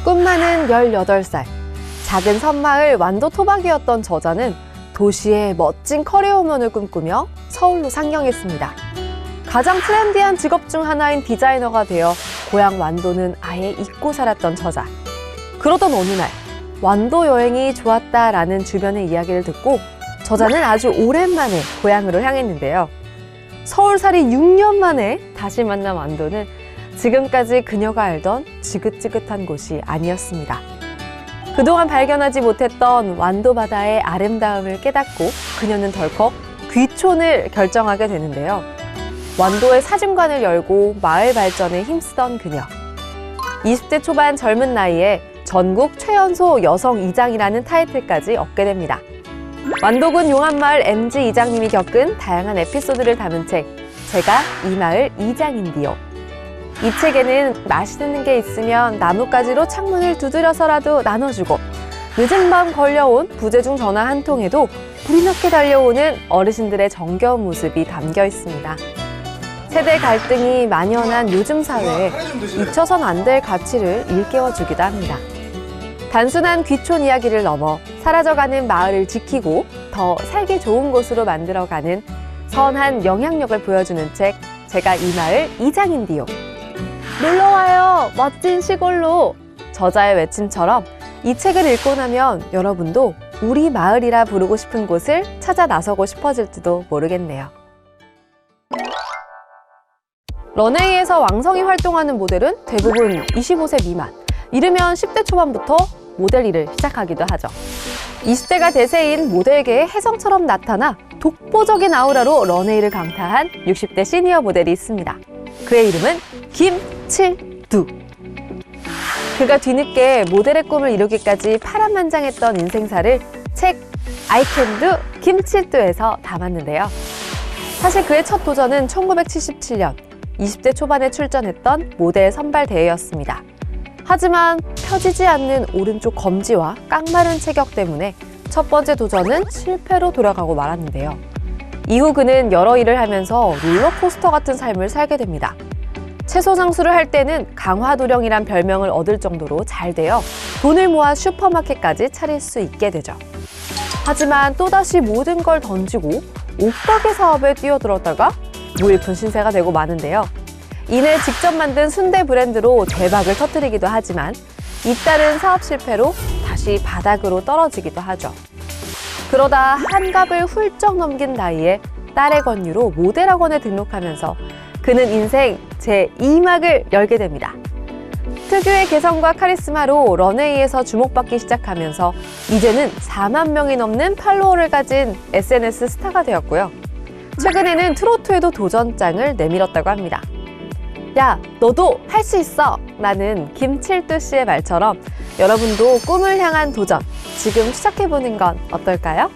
꿈 많은 18살. 작은 섬마을 완도 토박이였던 저자는 도시의 멋진 커리어우먼을 꿈꾸며 서울로 상경했습니다. 가장 트렌디한 직업 중 하나인 디자이너가 되어 고향 완도는 아예 잊고 살았던 저자. 그러던 어느 날 완도 여행이 좋았다라는 주변의 이야기를 듣고 저자는 아주 오랜만에 고향으로 향했는데요. 서울살이 6년 만에 다시 만난 완도는 지금까지 그녀가 알던 지긋지긋한 곳이 아니었습니다. 그동안 발견하지 못했던 완도 바다의 아름다움을 깨닫고 그녀는 덜컥 귀촌을 결정하게 되는데요. 완도의 사진관을 열고 마을 발전에 힘쓰던 그녀. 20대 초반 젊은 나이에 전국 최연소 여성 이장이라는 타이틀까지 얻게 됩니다. 완도군 용안마을 MG 이장님이 겪은 다양한 에피소드를 담은 책, 제가 이 마을 이장인디요. 이 책에는 맛있는 게 있으면 나뭇가지로 창문을 두드려서라도 나눠주고 늦은 밤 걸려온 부재중 전화 한 통에도 불이 나게 달려오는 어르신들의 정겨운 모습이 담겨 있습니다. 세대 갈등이 만연한 요즘 사회에 잊혀선 안 될 가치를 일깨워주기도 합니다. 단순한 귀촌 이야기를 넘어 사라져가는 마을을 지키고 더 살기 좋은 곳으로 만들어가는 선한 영향력을 보여주는 책, 제가 이 마을 이장인디요. 놀러와요, 멋진 시골로. 저자의 외침처럼 이 책을 읽고 나면 여러분도 우리 마을이라 부르고 싶은 곳을 찾아 나서고 싶어질지도 모르겠네요. 런웨이에서 왕성히 활동하는 모델은 대부분 25세 미만, 이르면 10대 초반부터 모델 일을 시작하기도 하죠. 20대가 대세인 모델계의 혜성처럼 나타나 독보적인 아우라로 런웨이를 강타한 60대 시니어 모델이 있습니다. 그의 이름은 김칠두. 그가 뒤늦게 모델의 꿈을 이루기까지 파란만장했던 인생사를 책 I Can Do 김칠두에서 담았는데요. 사실 그의 첫 도전은 1977년 20대 초반에 출전했던 모델 선발 대회였습니다. 하지만 펴지지 않는 오른쪽 검지와 깡마른 체격 때문에 첫 번째 도전은 실패로 돌아가고 말았는데요. 이후 그는 여러 일을 하면서 롤러코스터 같은 삶을 살게 됩니다. 채소 장수를 할 때는 강화도령이란 별명을 얻을 정도로 잘 되어 돈을 모아 슈퍼마켓까지 차릴 수 있게 되죠. 하지만 또다시 모든 걸 던지고 옷가게 사업에 뛰어들었다가 무일푼 신세가 되고 마는데요. 이내 직접 만든 순대 브랜드로 대박을 터뜨리기도 하지만 잇따른 사업 실패로 다시 바닥으로 떨어지기도 하죠. 그러다 한갑을 훌쩍 넘긴 나이에 딸의 권유로 모델학원에 등록하면서 그는 인생 제2막을 열게 됩니다. 특유의 개성과 카리스마로 런웨이에서 주목받기 시작하면서 이제는 4만 명이 넘는 팔로워를 가진 SNS 스타가 되었고요. 최근에는 트로트에도 도전장을 내밀었다고 합니다. 야, 너도 할 수 있어! 라는 김칠두 씨의 말처럼 여러분도 꿈을 향한 도전, 지금 시작해보는 건 어떨까요?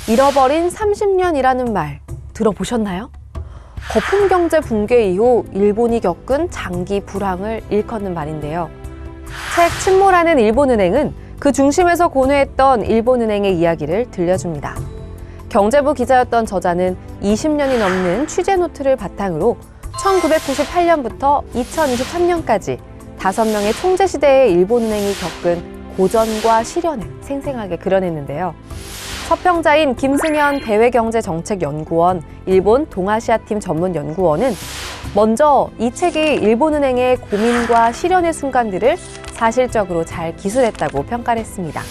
잃어버린 30년이라는 말 들어보셨나요? 거품 경제 붕괴 이후 일본이 겪은 장기 불황을 일컫는 말인데요. 책 침몰하는 일본은행은 그 중심에서 고뇌했던 일본은행의 이야기를 들려줍니다. 경제부 기자였던 저자는 20년이 넘는 취재 노트를 바탕으로 1998년부터 2023년까지 5명의 총재 시대의 일본은행이 겪은 고전과 시련을 생생하게 그려냈는데요. 서평자인 김승현 대외경제정책연구원 일본 동아시아팀 전문연구원은 먼저 이 책이 일본은행의 고민과 시련의 순간들을 사실적으로 잘 기술했다고 평가를 했습니다.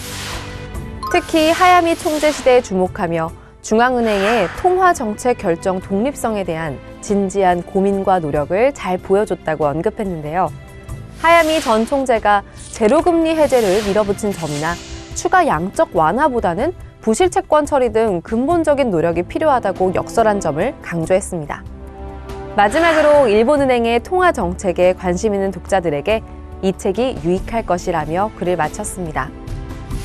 특히 하야미 총재 시대에 주목하며 중앙은행의 통화정책 결정 독립성에 대한 진지한 고민과 노력을 잘 보여줬다고 언급했는데요. 하야미 전 총재가 제로금리 해제를 밀어붙인 점이나 추가 양적 완화보다는 부실채권 처리 등 근본적인 노력이 필요하다고 역설한 점을 강조했습니다. 마지막으로 일본은행의 통화정책에 관심 있는 독자들에게 이 책이 유익할 것이라며 글을 마쳤습니다.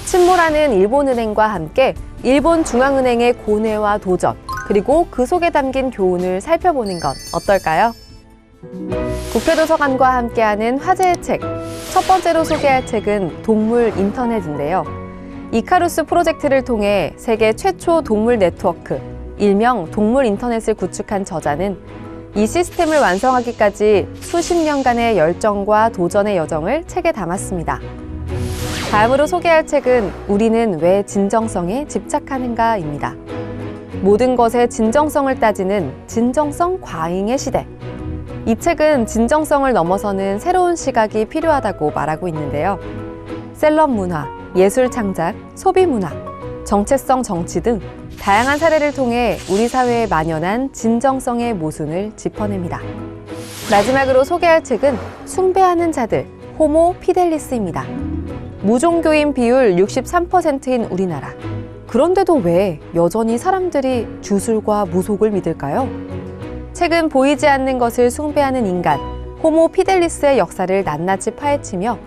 침몰하는 일본은행과 함께 일본 중앙은행의 고뇌와 도전, 그리고 그 속에 담긴 교훈을 살펴보는 건 어떨까요? 국회도서관과 함께하는 화제의 책, 첫 번째로 소개할 책은 동물 인터넷인데요. 이카루스 프로젝트를 통해 세계 최초 동물 네트워크, 일명 동물 인터넷을 구축한 저자는 이 시스템을 완성하기까지 수십 년간의 열정과 도전의 여정을 책에 담았습니다. 다음으로 소개할 책은 우리는 왜 진정성에 집착하는가입니다. 모든 것의 진정성을 따지는 진정성 과잉의 시대. 이 책은 진정성을 넘어서는 새로운 시각이 필요하다고 말하고 있는데요. 셀럽 문화, 예술 창작, 소비 문화, 정체성 정치 등 다양한 사례를 통해 우리 사회에 만연한 진정성의 모순을 짚어냅니다. 마지막으로 소개할 책은 숭배하는 자들, 호모 피델리스입니다. 무종교인 비율 63%인 우리나라. 그런데도 왜 여전히 사람들이 주술과 무속을 믿을까요? 책은 보이지 않는 것을 숭배하는 인간, 호모 피델리스의 역사를 낱낱이 파헤치며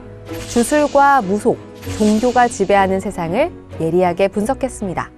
주술과 무속, 종교가 지배하는 세상을 예리하게 분석했습니다.